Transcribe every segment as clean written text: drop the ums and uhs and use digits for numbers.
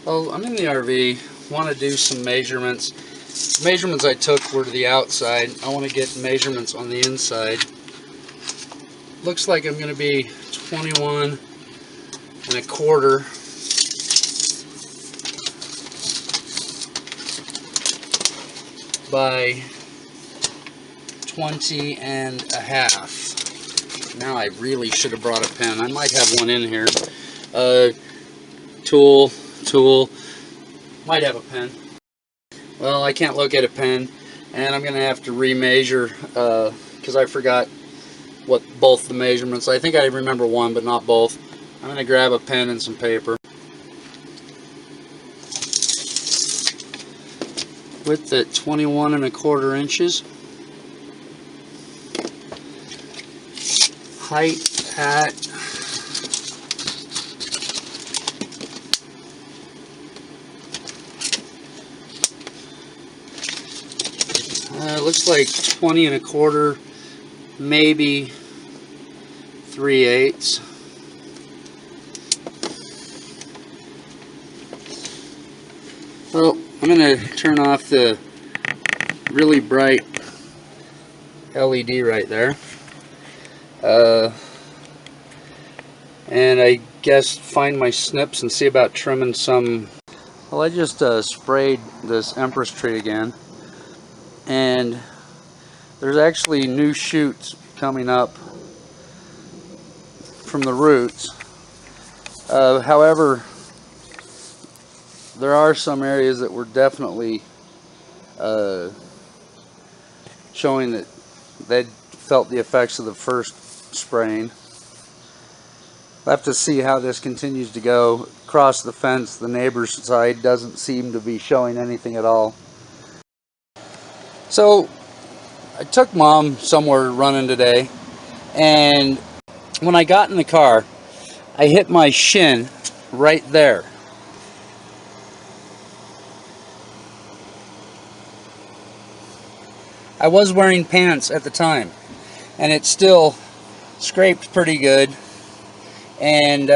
Well, I'm in the RV, want to do some measurements. Measurements I took were to the outside. I want to get measurements on the inside. Looks like I'm going to be 21 1/4 by 20 1/2. Now I really should have brought a pen. I might have one in here. Tool, might have a pen. Well, I can't locate a pen, and I'm going to have to remeasure because I forgot what both the measurements. I think I remember one, but not both. I'm going to grab a pen and some paper. Width at 21 1/4 inches. Height at looks like 20 1/4, maybe 3/8. Well, I'm going to turn off the really bright LED right there. And I guess find my snips and see about trimming some. Well, I just sprayed this empress tree again, and there's actually new shoots coming up from the roots. However, there are some areas that were definitely showing that they'd felt the effects of the first spraying. We'll have to see how this continues to go. Across the fence, the neighbor's side doesn't seem to be showing anything at all. So I took Mom somewhere running today, and when I got in the car, I hit my shin right there. I was wearing pants at the time, and it still scraped pretty good, and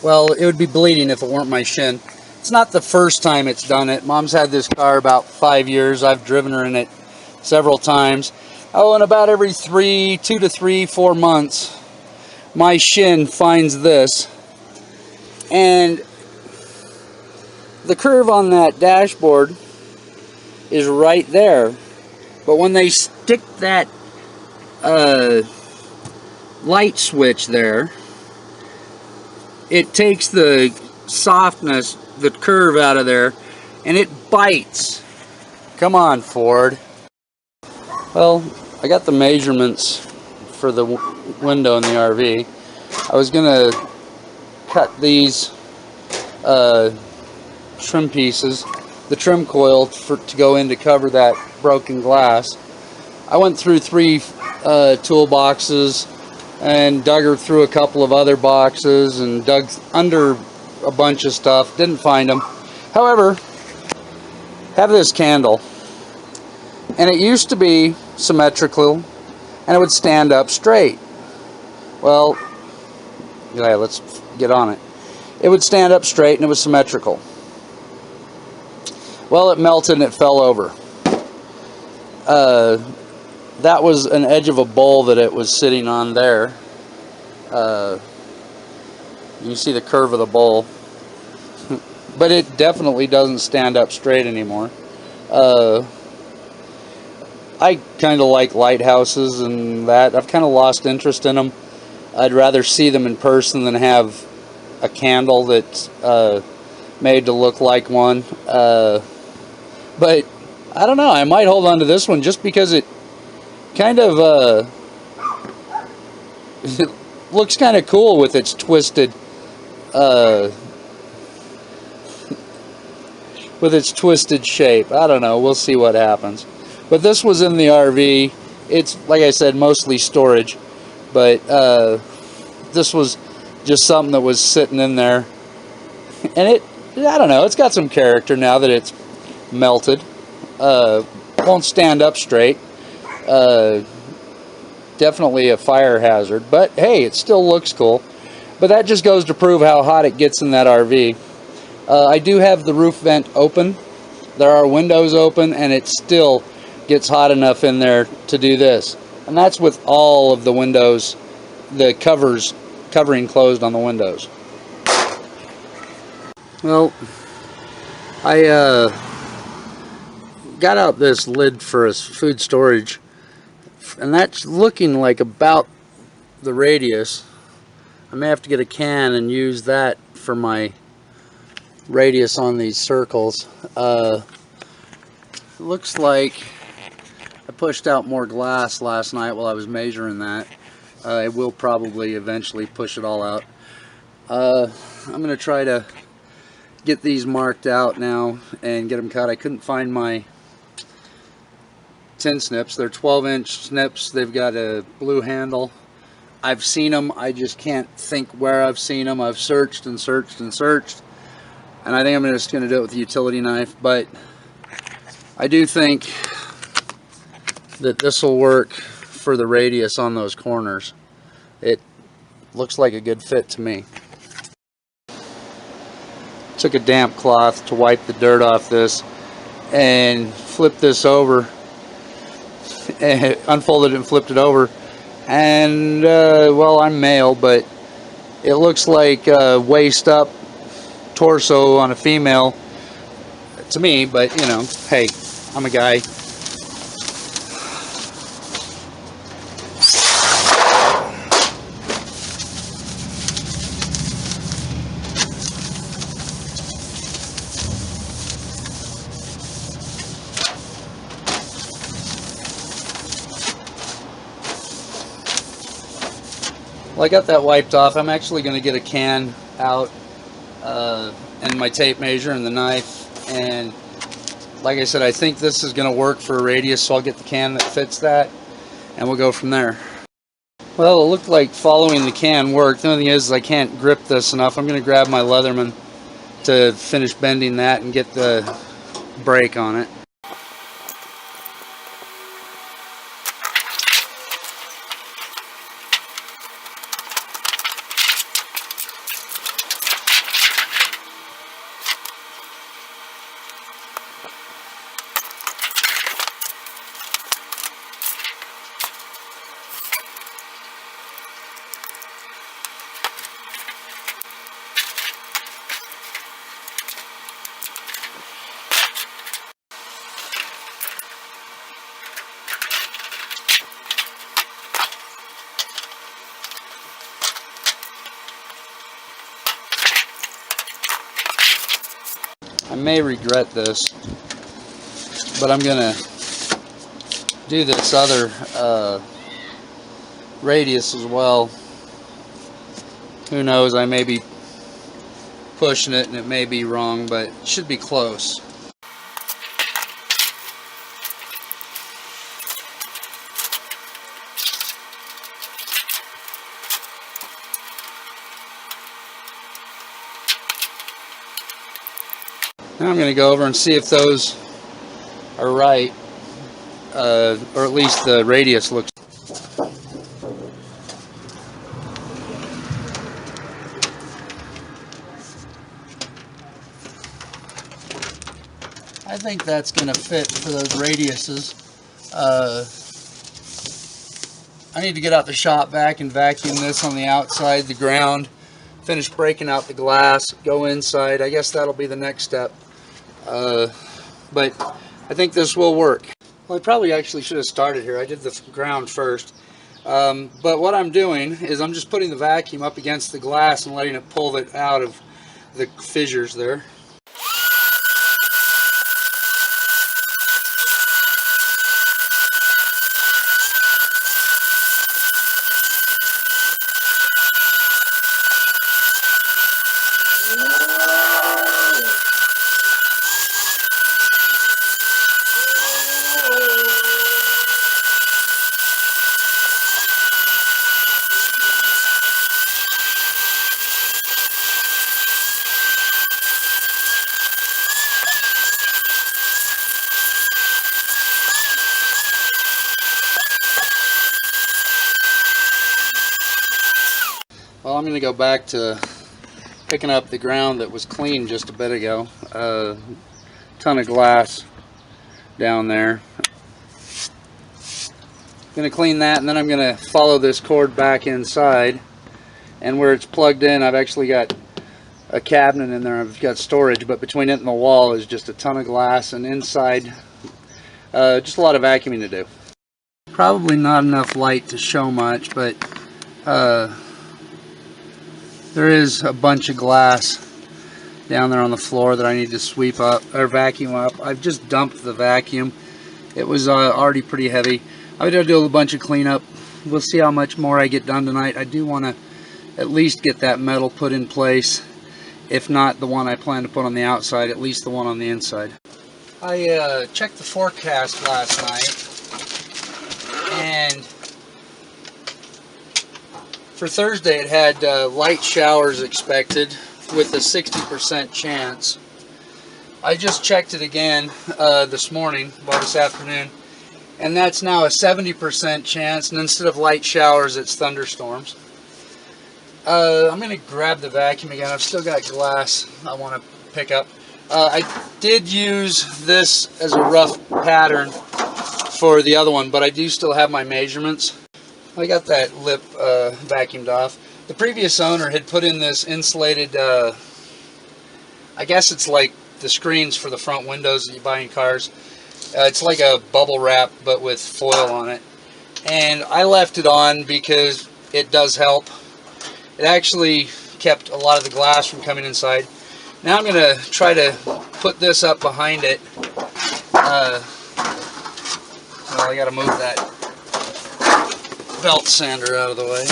well, it would be bleeding if it weren't my shin. It's not the first time it's done it. Mom's had this car about 5 years. I've driven her in it several times. Oh, and about every 2 to 3, 4 months, my shin finds this, and the curve on that dashboard is right there. But when they stick that light switch there, it takes the softness, the curve out of there, and it bites. Come on, Ford. Well, I got the measurements for the window in the RV. I was gonna cut these trim pieces, the trim coil to go in to cover that broken glass. I went through 3 toolboxes and dug her through a couple of other boxes and dug under a bunch of stuff. Didn't find them. However, have this candle, and it used to be symmetrical, and it would stand up straight. Well, yeah, let's get on it. It would stand up straight, and it was symmetrical. Well, it melted and it fell over. That was an edge of a bowl that it was sitting on there. You see the curve of the bowl. But it definitely doesn't stand up straight anymore. I kind of like lighthouses and that. I've kind of lost interest in them. I'd rather see them in person than have a candle that's made to look like one. But I don't know, I might hold on to this one just because it kind of it looks kind of cool with its twisted shape. I don't know, we'll see what happens. But this was in the RV. It's, like I said, mostly storage, but this was just something that was sitting in there, and I don't know, it's got some character now that it's melted. Won't stand up straight. Definitely a fire hazard, but hey, it still looks cool. But that just goes to prove how hot it gets in that RV. I do have the roof vent open. There are windows open, and it still gets hot enough in there to do this. And that's with all of the windows, the covering closed on the windows. Well, I got out this lid for a food storage, and that's looking like about the radius. I may have to get a can and use that for my radius on these circles. Looks like I pushed out more glass last night while I was measuring that. It will probably eventually push it all out. I'm going to try to get these marked out now and get them cut. I couldn't find my tin snips. They're 12-inch snips. They've got a blue handle. I've seen them. I just can't think where I've seen them. I've searched and searched and searched, and I think I'm just going to do it with a utility knife. But I do think that this will work for the radius on those corners. It looks like a good fit to me. Took a damp cloth to wipe the dirt off this and flipped this over, and unfolded it and flipped it over, and well, I'm male, but it looks like waist up torso on a female to me, but you know, hey, I'm a guy. Well, I got that wiped off. I'm actually going to get a can out and my tape measure and the knife, and like I said, I think this is going to work for a radius, so I'll get the can that fits that and we'll go from there. Well, it looked like following the can worked. The only thing is I can't grip this enough. I'm going to grab my Leatherman to finish bending that and get the brake on it. I may regret this, but I'm gonna do this other radius as well. Who knows, I may be pushing it and it may be wrong, but it should be close. Now I'm going to go over and see if those are right, or at least the radius looks. I think that's going to fit for those radiuses. I need to get out the shop-vac and vacuum this on the outside, the ground, finish breaking out the glass, go inside. I guess that'll be the next step. But I think this will work. Well, I probably actually should have started here. I did the ground first. But what I'm doing is I'm just putting the vacuum up against the glass and letting it pull it out of the fissures there. Well, I'm going to go back to picking up the ground that was clean just a bit ago. Ton of glass down there. Going to clean that, and then I'm going to follow this cord back inside. And where it's plugged in, I've actually got a cabinet in there. I've got storage, but between it and the wall is just a ton of glass, and inside just a lot of vacuuming to do. Probably not enough light to show much, but there is a bunch of glass down there on the floor that I need to sweep up or vacuum up. I've just dumped the vacuum. It was already pretty heavy. I'm going to do a bunch of cleanup. We'll see how much more I get done tonight. I do want to at least get that metal put in place. If not the one I plan to put on the outside, at least the one on the inside. I checked the forecast last night, and for Thursday it had light showers expected with a 60% chance. I just checked it again this morning, well this afternoon, and that's now a 70% chance, and instead of light showers it's thunderstorms. I'm going to grab the vacuum again. I've still got glass I want to pick up. I did use this as a rough pattern for the other one, but I do still have my measurements. I got that lip vacuumed off. The previous owner had put in this insulated, I guess it's like the screens for the front windows that you buy in cars. It's like a bubble wrap but with foil on it. And I left it on because it does help. It actually kept a lot of the glass from coming inside. Now I'm going to try to put this up behind it. Well, I got to move that belt sander out of the way.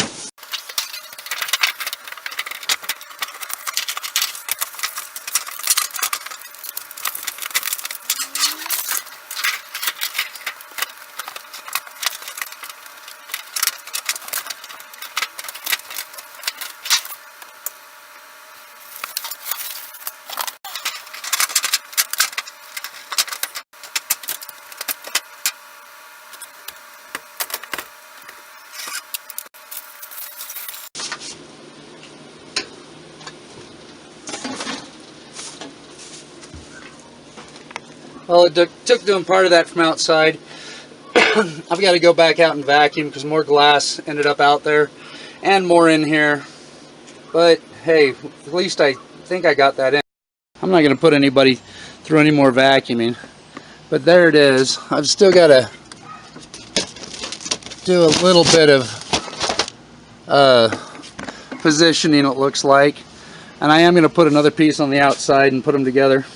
Well, it took doing part of that from outside. I've got to go back out and vacuum because more glass ended up out there and more in here. But hey, at least I think I got that in. I'm not going to put anybody through any more vacuuming, but there it is. I've still got to do a little bit of positioning, it looks like, and I am going to put another piece on the outside and put them together.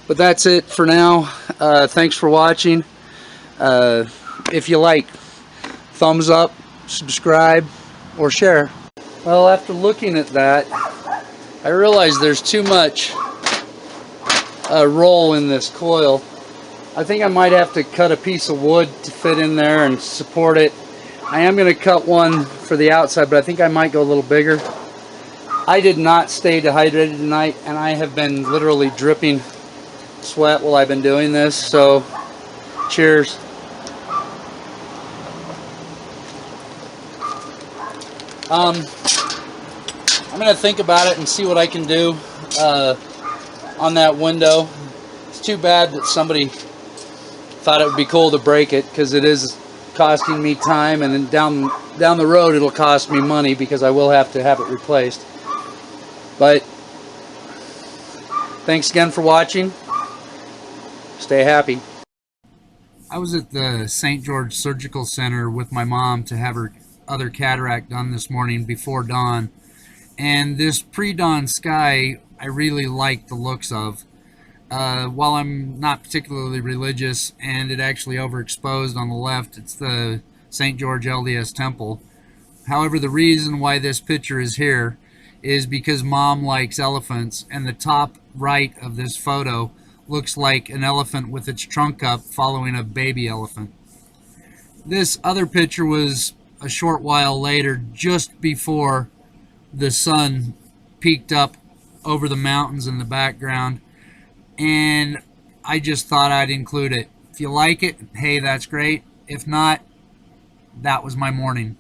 But that's it for now. Thanks for watching. If you like, thumbs up, subscribe, or share. Well, after looking at that, I realized there's too much roll in this coil. I think I might have to cut a piece of wood to fit in there and support it. I am going to cut one for the outside, but I think I might go a little bigger. I did not stay dehydrated tonight, and I have been literally dripping sweat while I've been doing this, so cheers. I'm going to think about it and see what I can do on that window. It's too bad that somebody thought it would be cool to break it, because it is costing me time, and then down the road it'll cost me money because I will have to have it replaced. But thanks again for watching. Stay happy. I was at the St. George Surgical Center with my mom to have her other cataract done this morning before dawn. And this pre-dawn sky I really like the looks of. While I'm not particularly religious, and it actually overexposed on the left, it's the St. George LDS Temple. However, the reason why this picture is here is because Mom likes elephants, and the top right of this photo looks like an elephant with its trunk up following a baby elephant. This other picture was a short while later, just before the sun peeked up over the mountains in the background, and I just thought I'd include it. If you like it, hey, that's great. If not, that was my morning.